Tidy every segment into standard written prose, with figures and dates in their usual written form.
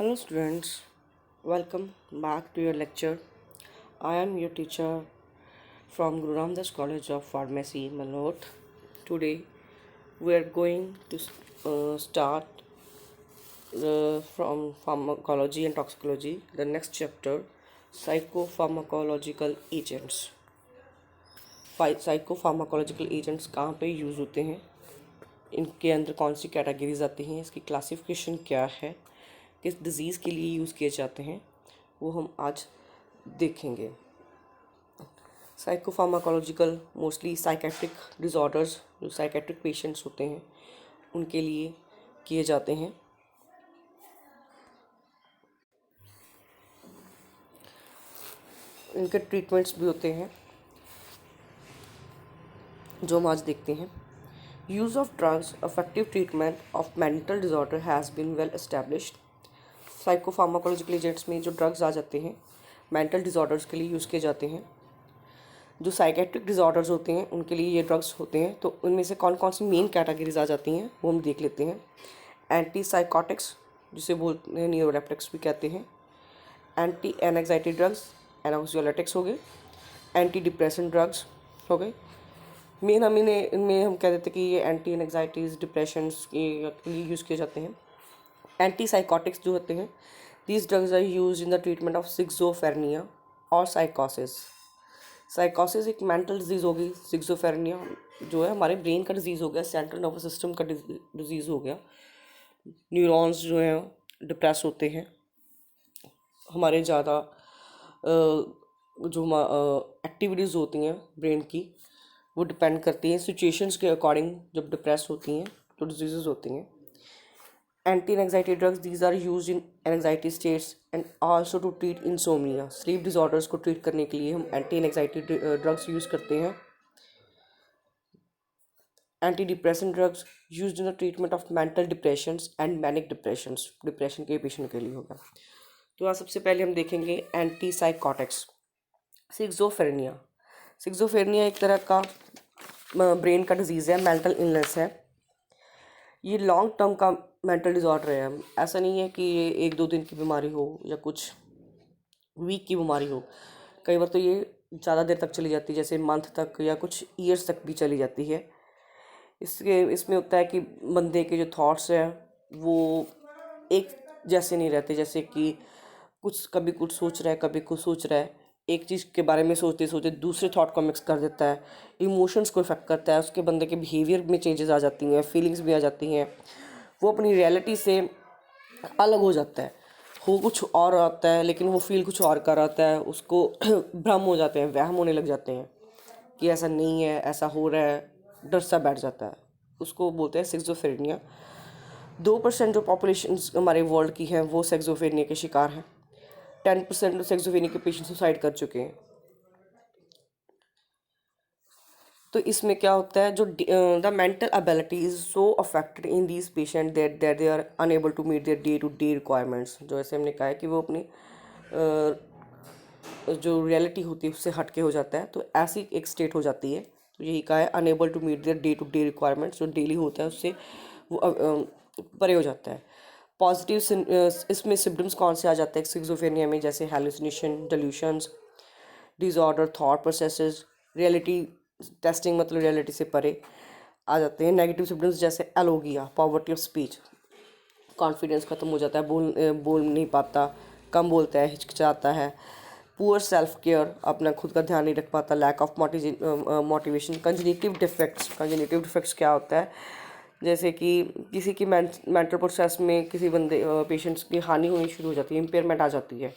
Hello students, welcome back to your lecture. I am your teacher from Guru Ramdas College of Pharmacy, Malot. Today we are going to start from pharmacology and toxicology, the next chapter, psychopharmacological agents. Psychopharmacological agents कहाँ पे use होते हैं, इनके अंदर कौन सी categories आती हैं, इसकी क्लासिफिकेशन क्या है, किस डिज़ीज़ के लिए यूज़ किए जाते हैं, वो हम आज देखेंगे। साइकोफार्माकोलॉजिकल मोस्टली साइकेट्रिक डिज़ॉर्डर्स, जो साइकेट्रिक पेशेंट्स होते हैं उनके लिए किए जाते हैं। इनके ट्रीटमेंट्स भी होते हैं जो हम आज देखते हैं। Use of drugs, effective treatment of mental disorder has been well established. Psychopharmacological agents में जो ड्रग्स आ जाते हैं मेंटल डिज़ॉर्डर्स के लिए यूज़ किए जाते हैं। जो साइकेट्रिक डिज़ॉर्डर्स होते हैं उनके लिए ये ड्रग्स होते हैं। तो उनमें से कौन कौन सी मेन कैटेगरीज आ जाती हैं वो हम देख लेते हैं। एंटी साइकोटिक्स, जिसे बोलते हैं न्यूरोलेप्टिक्स भी कहते हैं। एंटी एनएग्जाइटी ड्रग्स, एनॉक्सियोलेटिक्स हो गए। एंटी डिप्रेशन ड्रग्स हो गए। मेन इनमें हम कह देते हैं कि ये एंटी एनएग्जाइटीज़, डिप्रेशंस के लिए यूज़ किए जाते हैं। एंटी साइकोटिक्स जो होते हैं, these drugs are use in the treatment of सिक्सोफेरेनिया और साइकोसिस। साइकोसिस एक मेंटल डिजीज़ होगी, सिक्सोफेरेनिया जो है हमारे ब्रेन का डिजीज़ हो गया, सेंट्रल नर्वस सिस्टम का डिजीज़ हो गया। न्यूरॉन्स जो हैं डिप्रेस होते हैं, हमारे ज़्यादा जो एक्टिविटीज़ होती हैं ब्रेन की वो डिपेंड करती हैं सिचुएशंस के अकॉर्डिंग। जब डिप्रेस होती हैं तो डिजीज़ होती हैं। Anti anxiety drugs, these are use in anxiety states and also to treat insomnia. Sleep disorders को ट्रीट करने के लिए हम एंटी एंग्जाइटी ड्रग्स यूज़ करते हैं। Anti depression drugs use in the treatment of mental depressions and manic depressions, depression के patient के लिए होगा। तो आज सबसे पहले हम देखेंगे एंटी साइकोटिक्स। सिक्सोफेरेनिया, सिक्सोफेरेनिया एक तरह का ब्रेन का डिजीज़ है, मेंटल इलनेस है। ये लॉन्ग टर्म का मेंटल डिज़ॉर्डर है। ऐसा नहीं है कि ये एक दो दिन की बीमारी हो या कुछ वीक की बीमारी हो। कई बार तो ये ज़्यादा देर तक चली जाती है, जैसे मंथ तक या कुछ ईयर्स तक भी चली जाती है। इसमें होता है कि बंदे के जो थॉट्स हैं वो एक जैसे नहीं रहते, जैसे कि कुछ कभी कुछ सोच रहा है, कभी कुछ सोच रहा है। एक चीज़ के बारे में सोचते सोचते दूसरे थॉट को मिक्स कर देता है। इमोशंस को इफेक्ट करता है, उसके बंदे के बिहेवियर में चेंजेस आ जाती हैं, फीलिंग्स भी आ जाती हैं। वो अपनी रियलिटी से अलग हो जाता है, हो कुछ और आता है लेकिन वो फील कुछ और कर आता है। उसको भ्रम हो जाते हैं, वहम होने लग जाते हैं कि ऐसा नहीं है, ऐसा हो रहा है, डर सा बैठ जाता है। उसको बोलते हैं सिक्सोफेरेनिया। 2% जो पॉपुलेशन हमारे वर्ल्ड की है वो सिक्सोफेरेनिया के शिकार हैं। 10% सिक्सोफेरेनिया के पेशेंट सुसाइड कर चुके हैं। तो इसमें क्या होता है, जो the mental ability is so affected in these patient that they are unable to meet their day to day requirements. जो ऐसे हमने कहा है कि वो अपनी जो रियलिटी होती है उससे हटके हो जाता है, तो ऐसी एक स्टेट हो जाती है। तो यही कहा है, unable to meet their day to day requirements, जो डेली होता है उससे वो परे हो जाता है। पॉजिटिव इसमें सिम्टम्स कौन से आ जाते हैं स्किज़ोफ्रेनिया में, जैसे hallucination, delusions, disorder thought processes, reality testing मतलब रियलिटी से परे आ जाते हैं। नेगेटिव सिम्टम्स जैसे alogia, poverty of speech, confidence खत्म हो जाता है, बोल नहीं पाता, कम बोलता है, हिचकिचाता है। पुअर सेल्फ केयर, अपना खुद का ध्यान नहीं रख पाता। Lack of motivation. Cognitive defects क्या होता है, जैसे कि किसी की मेंटल प्रोसेस में किसी बंदे पेशेंट्स की हानि होनी शुरू हो जाती है, इम्पेयरमेंट आ जाती है।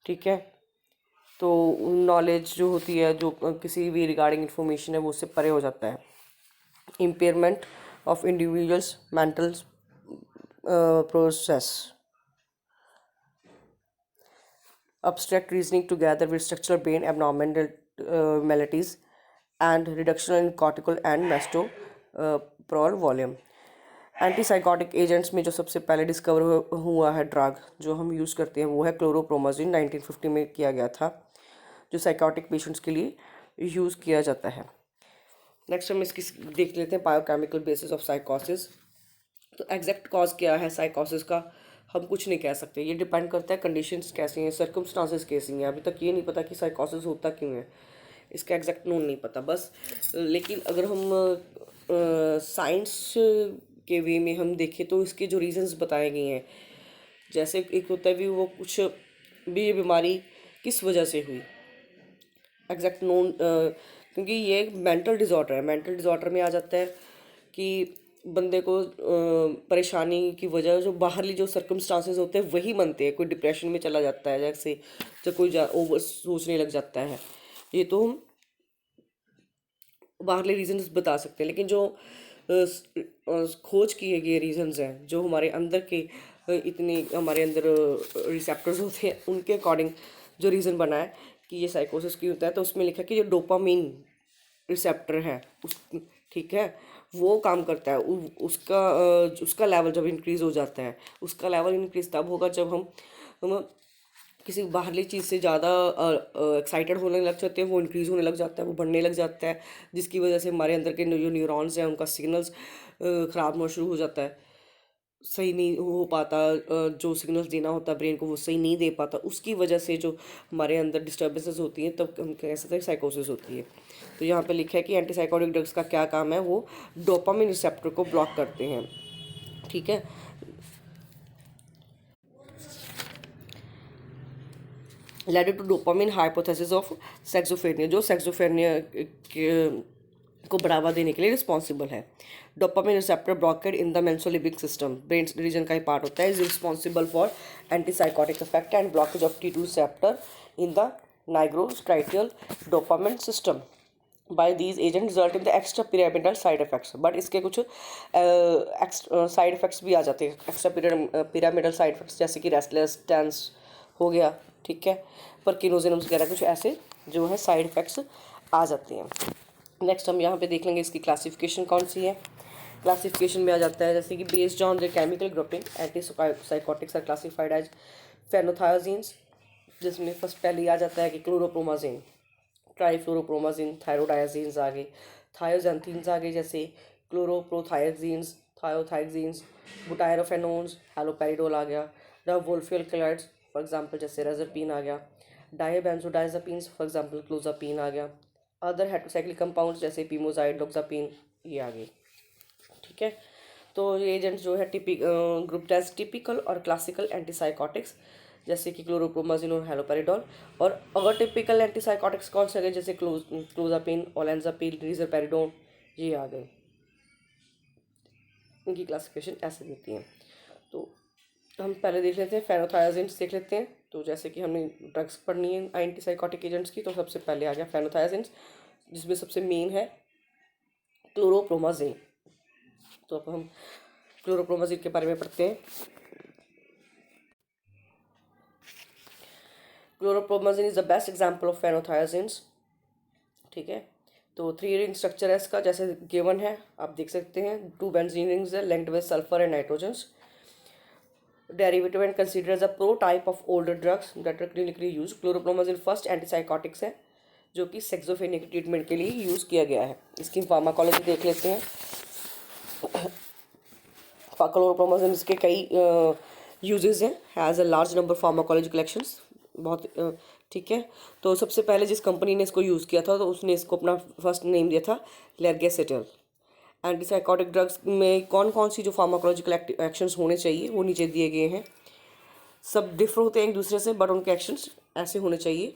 ठीक है, तो नॉलेज जो होती है, जो किसी भी रिगार्डिंग इन्फॉर्मेशन है वो उससे परे हो जाता है। Impairment of individuals mental process. Abstract reasoning together with structural brain abnormalities and reduction in cortical and metoprolol volume. Antipsychotic agents में जो सबसे पहले डिस्कवर हुआ है ड्रग जो हम यूज़ करते हैं वो है क्लोरोप्रोमाजिन। 1950 में किया गया था, जो साइकोटिक पेशेंट्स के लिए यूज़ किया जाता है। नेक्स्ट हम इसकी देख लेते हैं बायोकेमिकल बेसिस ऑफ साइकोसिस। तो एग्जैक्ट कॉज क्या है साइकोसिस का, हम कुछ नहीं कह सकते, ये डिपेंड करता है कंडीशंस कैसी हैं, सर्कमस्टांसेस कैसी हैं। अभी तक ये नहीं पता कि साइकोसिस होता क्यों है, इसका एग्जैक्ट नोन नहीं पता बस। लेकिन अगर हम साइंस के वे में हम देखें तो इसके जो रीजंस बताए गए हैं, जैसे एक होता है भी वो कुछ भी ये बीमारी किस वजह से हुई, एग्जैक्ट नोन, क्योंकि ये एक मेंटल डिज़ॉर्डर है। मेंटल डिज़ॉर्डर में आ जाता है कि बंदे को परेशानी की वजह जो बाहरली जो सर्कमस्टांसेस होते हैं वही बनते हैं। कोई डिप्रेशन में चला जाता है, जैसे जब कोई ओवर सोचने लग जाता है, ये तो हम बाहरले रीजंस बता सकते हैं। लेकिन जो खोज किए गए रीजंस हैं, जो हमारे अंदर के इतने हमारे अंदर रिसेप्टर्स होते हैं, उनके अकॉर्डिंग जो रीज़न बना है कि ये साइकोसिस क्यों होता है, तो उसमें लिखा है कि जो डोपामीन रिसेप्टर है उस, ठीक है, वो काम करता है। उसका लेवल जब इंक्रीज़ हो जाता है, उसका लेवल इंक्रीज तब होगा जब हम किसी बाहरली चीज़ से ज़्यादा एक्साइटेड होने लग जाते हैं, वो इंक्रीज़ होने लग जाता है, वो बढ़ने लग जाता है, जिसकी वजह से हमारे अंदर के जो न्यूरॉन्स हैं उनका सिग्नल्स ख़राब होना शुरू हो जाता है, सही नहीं हो पाता, जो सिग्नल्स देना होता है ब्रेन को वो सही नहीं दे पाता। उसकी वजह से जो हमारे अंदर डिस्टर्बेंसेस होती हैं तब हम कह सकते हैं साइकोसिस होती है। तो यहाँ पे लिखा है कि एंटीसाइकोटिक ड्रग्स का क्या काम है, वो डोपामिन रिसेप्टर को ब्लॉक करते हैं, ठीक है। Led to dopamine hypothesis of schizophrenia, जो सेक्सोफेनिया को बढ़ावा देने के लिए रिस्पॉन्सिबल है। Dopamine receptor blockade in the mesolimbic system, brain region का ही पार्ट होता है, is responsible for antipsychotic effect and blockage of T2 receptor in the nigrostriatal dopamine system by these agent result in the extra pyramidal side effects. But इसके कुछ side effects भी आ जाते हैं, extra pyramidal side effects, जैसे कि restless tense हो गया, ठीक है, परकिनोजेनम्स वगैरह कुछ ऐसे जो है साइड इफेक्ट्स आ जाते हैं। नेक्स्ट हम यहाँ पे देख लेंगे इसकी क्लासिफिकेशन कौन सी है। क्लासिफिकेशन में आ जाता है जैसे कि based on the chemical grouping anti psychotics are classified as phenothiazines, जिसमें फर्स्ट पहले ही आ जाता है कि क्लोरोप्रोमाजिन, ट्राईफ्लोरोप्रोमाजिन, थायरोडायाजीन्स आ गए, थायोजेंथीन्स आ गए, जैसे क्लोरोप्रोथायोजीन्स, थायोथायोजीन्स, बुटायरोफेनोन्स, हैलोपेरिडोल आ गया, वोल्फियल क्लैड्स फॉर एग्जांपल जैसे रेजरपीन आ गया, डायबेंजोडाइजापीन्स फॉर एग्जांपल क्लोजापीन आ गया, अदर हेट्रोसाइक्लिक कंपाउंड्स जैसे पीमोजाइड, डोक्सापीन, ये आ गई, ठीक है। तो ये एजेंट्स जो है ग्रुप एज टिपिकल और क्लासिकल एंटीसाइकोटिक्स, जैसे कि क्लोरोप्रोमाजिन और हैलोपेरिडोल। और अगर टिपिकल एंटीसाइकोटिक्स कौन से गए, जैसे क्लोजापिन, ओलेंजापिन, रिजरपेरिडोन, ये आ गए। इनकी क्लासिफिकेशन ऐसे देती हैं। तो हम पहले देख लेते हैं फेनोथायाजीन्स देख लेते हैं। तो जैसे कि हमने ड्रग्स पढ़नी है एंटीसाइकोटिक एजेंट्स की, तो सबसे पहले आ गया फेनोथायाजीन्स, जिसमें सबसे मेन है क्लोरोप्रोमाजिन। तो अब हम क्लोरोप्रोमाजिन के बारे में पढ़ते हैं। Chlorpromazine is the best example of phenothiazines, ठीक है। तो 3 रिंग स्ट्रक्चर है इसका, जैसे गिवन है आप देख सकते हैं, 2 बेंजीन रिंग्स है linked with sulphur and nitrogens, derivative and consider as a prototype of older drugs that are clinically use. Chlorpromazine first antipsychotics है जो कि सेक्सोफेनिया के ट्रीटमेंट के लिए यूज़ किया गया है। इसकी फार्माकोलॉजी देख लेते हैं। क्लोरोप्रोमाजिन इसके कई यूजेस हैं, has a large number pharmacology collections, बहुत ठीक है। तो सबसे पहले जिस कंपनी ने इसको यूज़ किया था तो उसने इसको अपना फर्स्ट नेम दिया था लेर्गेसेटिल। एंटीसाइकोटिक ड्रग्स में कौन कौन सी जो फार्माकोलॉजिकल एक्शंस होने चाहिए वो नीचे दिए गए हैं। सब डिफर होते हैं एक दूसरे से, बट उनके एक्शंस ऐसे होने चाहिए।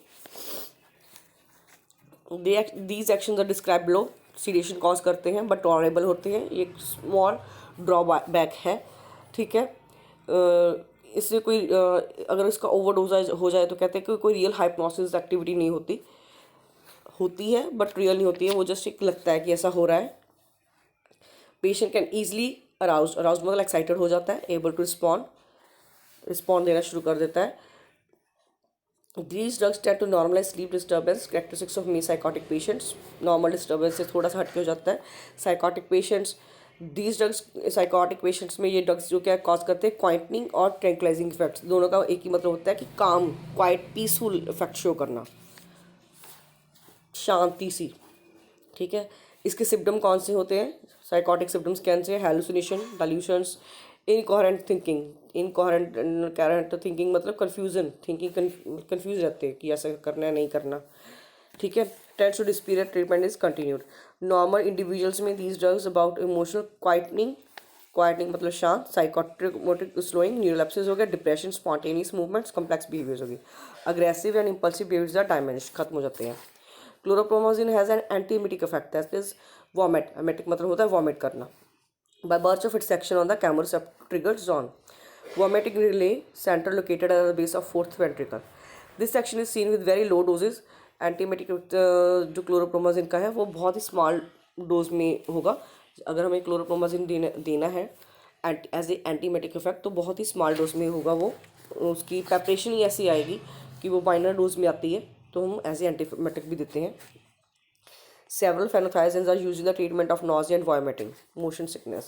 These actions are describe below, sedation cause करते हैं बट टॉलरेबल होते हैं, ये स्मॉल ड्रॉबैक है, ठीक है। इससे कोई अगर इसका ओवरडोज हो जाए तो कहते हैं कि कोई रियल हाइप्नोसिस एक्टिविटी नहीं होती, होती है बट रियल नहीं होती है, वो जस्ट एक लगता है कि ऐसा हो रहा है। पेशेंट कैन ईजिली अराउज मतलब एक्साइटेड हो जाता है, एबल टू रिस्पॉन्ड देना शुरू कर देता है। These drugs tend to normalize sleep disturbance, characteristics of me psychotic patients. Normal disturbance से थोड़ा सा हटके हो जाता है। Psychotic patients, these drugs psychotic patients में ये drugs जो क्या कॉज करते हैं क्वाइटनिंग और ट्रैंक्विलाइजिंग इफेक्ट्स, दोनों का एक ही मतलब होता है कि काम, क्वाइट, पीसफुल इफेक्ट शो करना, शांति सी, ठीक है। इसके सिम्टम कौन से होते हैं, साइकोटिक सिम्टम्स कौन से, हेलुसिनेशन, डेल्यूशंस, इनकोहेरेंट थिंकिंग मतलब कन्फ्यूजन, थिंकिंग कन्फ्यूज रहते हैं कि ऐसा करना है नहीं करना, ठीक है। Tends to disappear treatment is continued. Normal individuals में these drugs about emotional quietening मतलब शांत, साइकोट्रिक मोटिक स्लोइंग, न्यूरोलैप्सिस हो गया, depression, spontaneous movements, complex behaviours हो गई, aggressive and impulsive behaviours are diminished, खत्म हो जाते हैं। Chlorpromazine has an antiemetic effect that is vomit, emetic मतलब होता है वॉमिट करना, by virtue of its action on the chemoreceptor triggered zone. Vomiting relay center located at the base of fourth ventricle. This action is seen with very low doses. Antiemetic जो क्लोरोप्रोमाजिन का है वो बहुत ही small dose में होगा। अगर हमें क्लोरोप्रोमाजिन देना है एज ए एंटीमेटिक इफेक्ट तो बहुत ही स्मॉल डोज में होगा वो, उसकी प्रेपरेशन ही ऐसी आएगी कि वो माइनर डोज में आती है, तो हम एज ए एंटीमेटिक भी देते हैं। Several phenothiazines are used in the treatment of nausea and vomiting, motion sickness.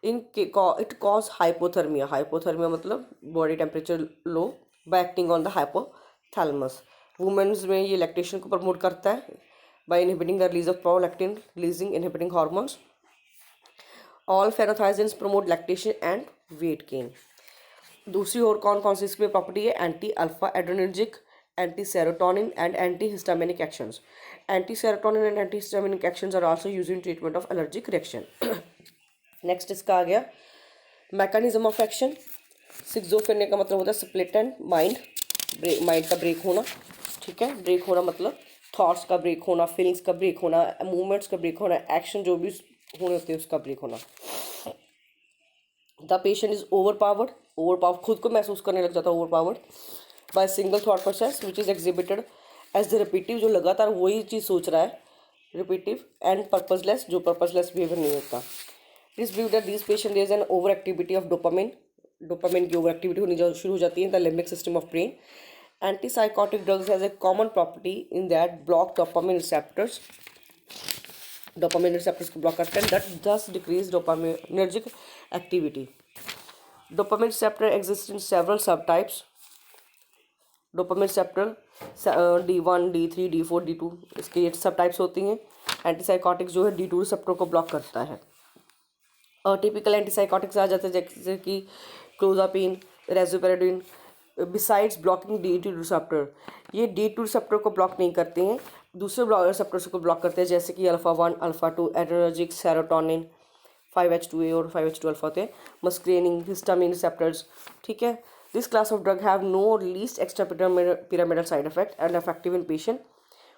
It cause hypothermia. Hypothermia मतलब body temperature low by acting on the hypothalamus. Women's में ये lactation को promote करता है by inhibiting the release of prolactin, releasing inhibiting hormones. All phenothiazines promote lactation and weight gain. दूसरी और कौन कौन सी इसमें प्रॉपर्टी है? Anti alpha adrenergic, anti serotonin and anti histaminic actions. Anti serotonin and anti histaminic actions are also used in treatment of allergic reaction. Next इसका आ गया mechanism of action. सिक्सोफ्रेनिया का मतलब होता है स्प्लिट एंड माइंड का break होना, ठीक है। ब्रेक होना मतलब थॉट्स का ब्रेक होना, फीलिंग्स का ब्रेक होना, मूवमेंट्स का ब्रेक होना, एक्शन जो भी होने होते हैं उसका ब्रेक होना। द पेशेंट इज ओवरपावर्ड खुद को महसूस करने लग जाता है overpowered by single thought process which is exhibited as the repetitive, जो लगातार वही चीज़ सोच रहा है, रिपीटिव एंड पर्पजलेस, जो पर्पजलेस बिहेवियर नहीं होता। It is believed that this patient there is an over activity of dopamine की ओवर एक्टिविटी होनी शुरू हो जाती है in the limbic system of brain. Antipsychotic drugs has a common property in that block dopamine receptors को block करते हैं, that thus decrease dopaminergic activity. Dopamine receptor exist in several subtypes. Dopamine receptor D1, D3, D4, D2 इसके ये सब types होती हैं। Antipsychotic जो है D2 रिसेप्टर को ब्लॉक करता है। टिपिकल एंटीसाइकोटिक्स आ जाते हैं जैसे कि clozapine, रेज़ोपेरेडिन। Besides blocking D2 receptor, ये D2 रिसेप्टर को ब्लॉक नहीं करते हैं, दूसरे रिसेप्टर्स को ब्लॉक करते हैं जैसे कि alpha 1, alpha 2, adrenergic, serotonin, 5H2A और 5H2 अल्फा होते हैं, मस्क्रेनिंग, हिस्टामिन रिसेप्टर्स, ठीक है। This class of drug have no least extra pyramidal side effect and effective in patient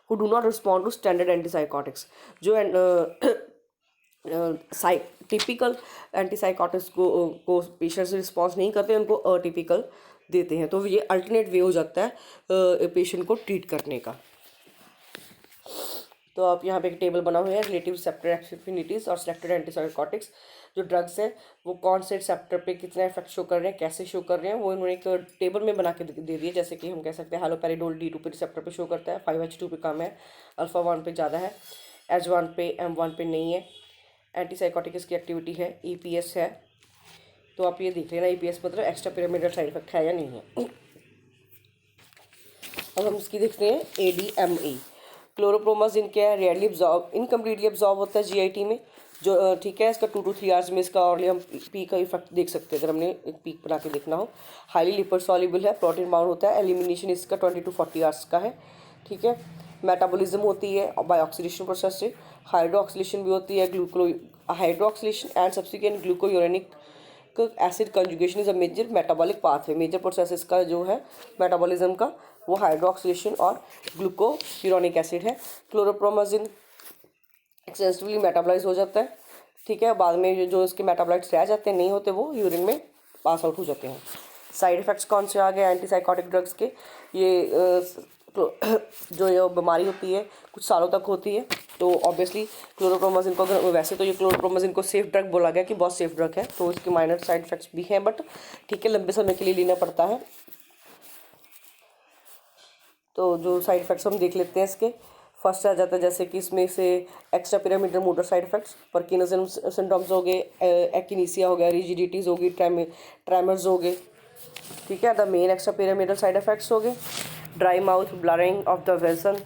who do not respond to standard antipsychotics. जो typical antipsychotics को patients response नहीं करते, उनको अटिपिकल देते हैं, तो ये अल्टरनेट वे हो जाता है पेशेंट को ट्रीट करने का। तो आप यहाँ पे एक टेबल बना हुआ है रिलेटिव रिसेप्टर एफिनिटीज़ और सिलेक्टेड एंटीसाइकोटिक्स, जो ड्रग्स हैं वो कौन से रिसेप्टर पे कितना इफेक्ट शो कर रहे हैं, कैसे शो कर रहे हैं, वो इन्होंने एक टेबल में बना के दे दिए। जैसे कि हम कह सकते हैं हैलोपेरिडोल D2 पे रिसेप्टर पे शो करता है, 5H2 पे कम है, अल्फ़ा 1 पे ज़्यादा है, H1 पे, M1 पे नहीं है। एंटीसाइकोटिक इसकी एक्टिविटी है, EPS है, तो आप ये देख लेना EPS मतलब एक्स्ट्रा पिरामिडल साइड इफेक्ट है या नहीं है। अब हम इसकी देखते हैं ADME। क्लोरोप्रोमाजिन क्या है? रेयरली एब्जॉर्ब, इनकम्प्लीटली एब्जॉर्ब होता है GIT में, जो ठीक है। इसका 2 to 3 आवर्स में इसका और हम पीक का इफेक्ट देख सकते हैं अगर हमने एक पीक बना के देखना हो। हाईली लिपिड सॉल्युबल है, प्रोटीन बाउंड होता है, एलिमिनेशन इसका 20 to 40 आवर्स का है, ठीक है। मेटाबॉलिज्म होती है बाय ऑक्सीडेशन प्रोसेस से, हाइड्रोक्सिलेशन भी होती है, hydroxylation and subsequent glucuronic acid conjugation is a major metabolic pathway. Major process इसका जो है मेटाबॉलिज्म का वो हाइड्रोक्सिलेशन और ग्लूकोयूरोनिक एसिड है। क्लोरोप्रोमाजिन एक्सटेंसिवली मेटाबॉलाइज हो जाता है, ठीक है। बाद में जो इसके मेटाबॉलाइट्स रह जाते हैं नहीं होते वो यूरिन में पास आउट हो जाते हैं। साइड इफ़ेक्ट्स कौन से आ गए एंटीसाइकोटिक ड्रग्स के? ये जो ये बीमारी होती है कुछ सालों तक होती है, तो ऑब्वियसली क्लोरोप्रोमाजिन को, वैसे तो ये क्लोरोप्रोमाजिन को सेफ ड्रग बोला गया कि बहुत सेफ ड्रग है, तो इसके माइनर साइड इफ़ेक्ट्स भी हैं, बट ठीक है लंबे समय के लिए लेना पड़ता है। तो जो साइड इफ़ेक्ट्स हम देख लेते हैं इसके, फर्स्ट आ जाता है जैसे कि इसमें से extra pyramidal motor side effects, Parkinson syndromes हो गए, एक्टिनिसिया हो गया, रिजिडिटीज़ होगी, ट्रेमर्स हो गए, ठीक है। The main extra pyramidal side effects हो गए dry mouth, blurring of the vessel,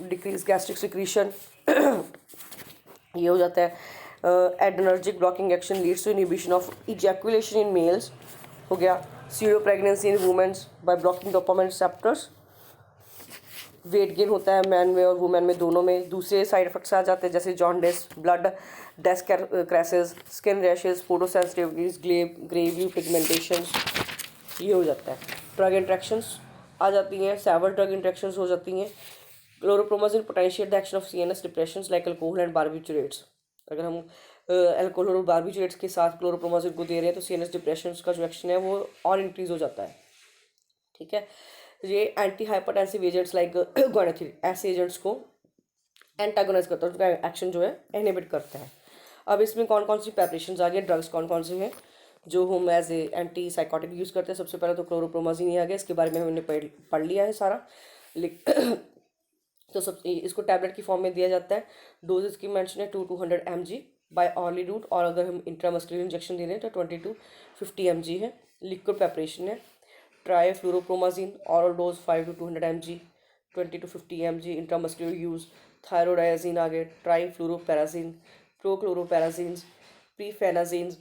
decrease gastric secretion ये हो जाता है। Adrenergic blocking action leads to inhibition of ejaculation in males, हो गया। Sero pregnancy in womens by blocking dopamine receptors, weight gain होता है मैन में और वुमेन में दोनों में। दूसरे साइड इफेक्ट्स आ जाते हैं जैसे jaundice, blood dyscrasias, skin rashes, photosensitivities, grey pigmentation, ये हो जाता है। ड्रग इंट्रैक्शंस आ जाती हैं, सेवरल ड्रग इंट्रैक्शंस हो जाती हैं। Chlorpromazine potentiate the action of CNS depressions like alcohol and barbiturates. अगर हम अल्कोहल और बार्बिचुरेट्स के साथ क्लोरोप्रोमाजिन को दे रहे हैं तो सीएनएस डिप्रेशंस का जो एक्शन है वो और इंक्रीज हो जाता है, ठीक है। ये एंटी हाइपरटेंसिव एजेंट्स लाइक गोनाथिल ऐसे एजेंट्स को एंटागोनाइज करता है, उसका एक्शन जो है इनहिबिट करता है। अब इसमें कौन कौन सी प्रेपरेशंस आ गए, ड्रग्स कौन कौन से हैं जो हम as a anti psychotic use करते हैं। सबसे पहले तो क्लोरोप्रोमाजिन ही आ गया, इसके बारे में हमने पढ़ लिया है सारा। तो सब इसको टैबलेट की फॉर्म में दिया जाता है। डोज इसकी मेंशन है 200 mg बाय ऑरली रूट, और अगर हम इंट्रामस्कुलर इंजेक्शन दे रहे हैं तो 20 to 50 mg है। लिक्विड प्रेपरेशन है triflupromazine, oral dose 5 to 200 mg, 20 to 50 mg intramuscular use. Thioridazine आ गए, trifluoperazine, prochlorperazine, perphenazine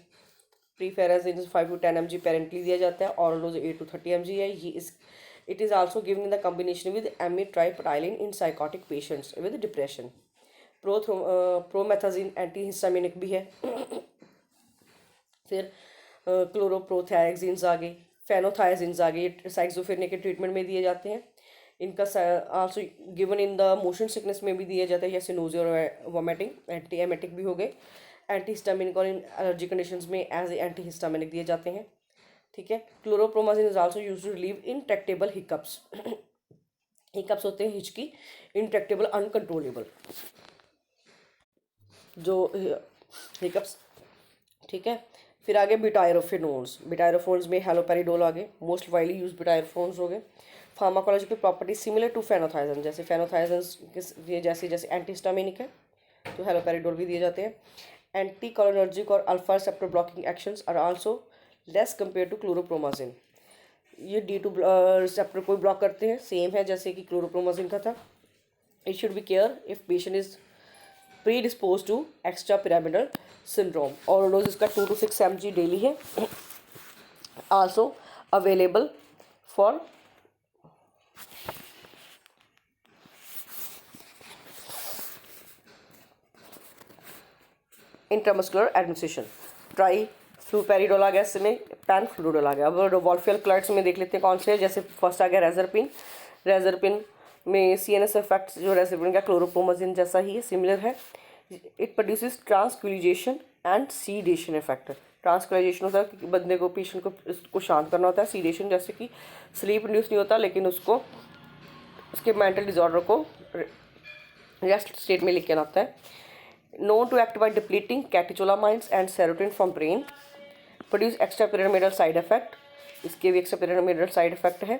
5 to 10 mg parenterally दिया जाता है। ऑरल डोज 8 to 30 mg है। ये इस it is also given in the combination with amitriptyline in psychotic patients with depression. Promethazine anti histaminic भी है। फिर क्लोरोप्रोथायाजिन्स आ गए, फेनोथायाजिन्स आ गए, साइक्सोफेरेनिक के ट्रीटमेंट में दिए जाते हैं। इनका also given in the motion sickness में भी दिया जाता है, जैसे नोजिया और वोमिटिंग। एंटी एमेटिक भी हो गए। एंटी हिस्टामिनिक और इन एलर्जी कंडीशंस में एज एंटी हिस्टामिनिक दिए जाते हैं, ठीक है। Chlorpromazine is also used to relieve intractable hiccups. Hiccups होते हैं हिचकी, इंट्रैक्टेबल अनकंट्रोलेबल जो हिकअप्स, ठीक है। फिर आगे बिटायरोफेनोन्स। बिटायरोफोन्स में हेलोपेरिडोल आ गए, मोस्ट वाइडली यूज बिटायरोफोन्स हो गए। फार्माकोलॉजिकल प्रॉपर्टी सिमिलर टू फेनोथायजन, जैसे फेनोथायजन जैसे जैसे एंटीहिस्टामिनिक है तो हेलोपेरिडोल भी दिए जाते हैं। एंटी कोलिनर्जिक और alpha receptor blocking actions are also less compare to chlorpromazine. ये D2 रिसेप्टर को ब्लॉक करते हैं, सेम है जैसे कि क्लोरोप्रोमाजिन का था। It should be care if patient is predispose to extra pyramidal syndrome. और डोज इसका 2 to 6 mg डेली है। Also available for intramuscular administration. Trifluperidol आ गया, इसमें पैनफ्लूरिडोल आ गया। अब वॉल्फियल क्लाइड्स में देख लेते हैं कौन से हैं। जैसे फर्स्ट आ गया रेजरपिन। रेजरपिन में सीएनएस इफेक्ट्स जो रेजरपिन का क्लोरोप्रोमाजिन जैसा ही है, सिमिलर है। It produces tranquillisation and sedation effect. Tranquillisation होता है कि बंदे को, पेशेंट को इसको शांत करना होता है। सीडेशन जैसे कि स्लीप इंड्यूस नहीं होता, लेकिन उसको उसके मेंटल डिसऑर्डर को रेस्ट स्टेट में लेके आता है। known to act by depleting catecholamines and serotonin from brain, produce extrapyramidal side effect। इसके भी extrapyramidal side effect है,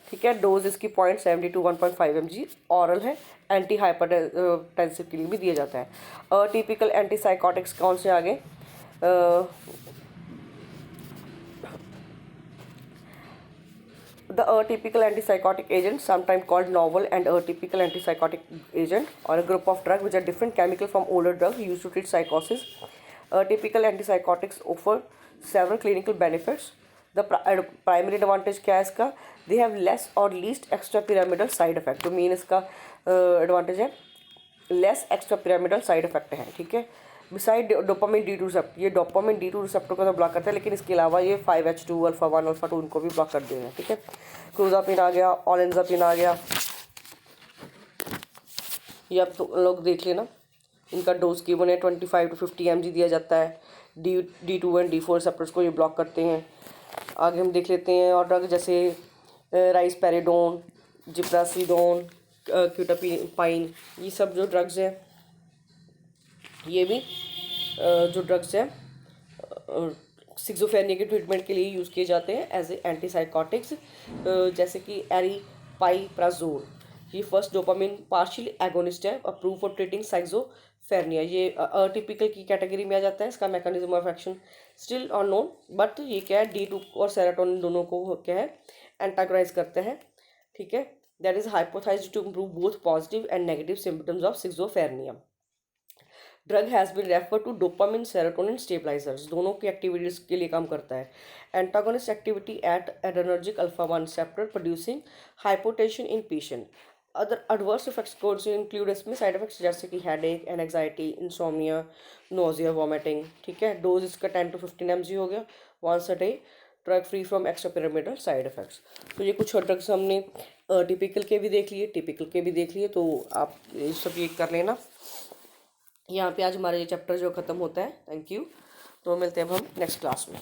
ठीक है। डोज इसकी 0.70 to 1.5 mg ऑरल है। एंटी हाइपरटेंसिव के लिए भी दिया जाता है। टिपिकल एंटीसाइकोटिक्स कौन से आगे, the atypical antipsychotic agent, sometimes called novel and atypical antipsychotic agent, or a group of drugs which are different chemical from older drugs used to treat psychosis. Atypical antipsychotics offer several clinical benefits. The primary advantage क्या है इसका, they have less or least extrapyramidal side effect। तो main इसका advantage है less एक्स्ट्रापिरामिडल side effect है, ठीक है। Beside dopamine D2 receptor, ये डोपामिन D2 रिसेप्टर को तो ब्लॉक करता है, लेकिन इसके अलावा ये 5H2 अल्फा 1 अल्फा 2 इनको भी ब्लॉक कर देगा, ठीक है। क्लोजापिन आ गया, ओलेंजापिन आ गया। ये अब तो लोग देख लेना, इनका डोज गिवन है 25 to 50 mg दिया जाता है। D2 एंड D4 रिसेप्टर्स को ये ब्लॉक करते हैं। आगे हम देख लेते हैं और ड्रग जैसे राइसपेरिडोन, जिप्रासिडोन, क्यूटापाइन, ये सब जो ड्रग्स हैं, ये भी जो ड्रग्स हैं सिक्सोफेरेनिया के ट्रीटमेंट के लिए यूज़ किए जाते हैं एज ए एंटीसाइकोटिक्स, जैसे कि एरिपाइप्राजोल। ये फर्स्ट डोपामिन पार्शियल एगोनिस्ट है, अप्रूव फॉर ट्रीटिंग साइक्सोफेरेनिया। ये अटिपिकल की कैटेगरी में आ जाता है। इसका mechanism of action still unknown, but ये क्या है, D2 और सेरोटोनिन दोनों को क्या है एंटागोनाइज करते हैं, ठीक है। That is hypothesised to improve both positive and negative symptoms of schizophrenia. Drug has been refer to dopamine serotonin stabilisers, दोनों की एक्टिविटीज के लिए काम करता है. Antagonist activity at adrenergic alpha 1 receptor producing hypotension in patient. Other adverse effects को include इसमें side effects जैसे कि headache, anxiety, insomnia, nausea, vomiting. ठीक है. डोज इसका 10 to 15 mg हो गया once a day. Drug free from extra pyramidal side effects. तो ये कुछ ड्रग्स हमने टिपिकल के भी देख लिए, टिपिकल के भी देख लिए, तो आप ये सब ये कर लेना. यहाँ पे आज हमारा ये चैप्टर जो ख़त्म होता है. Thank you. तो मिलते हैं अब हम नेक्स्ट क्लास में.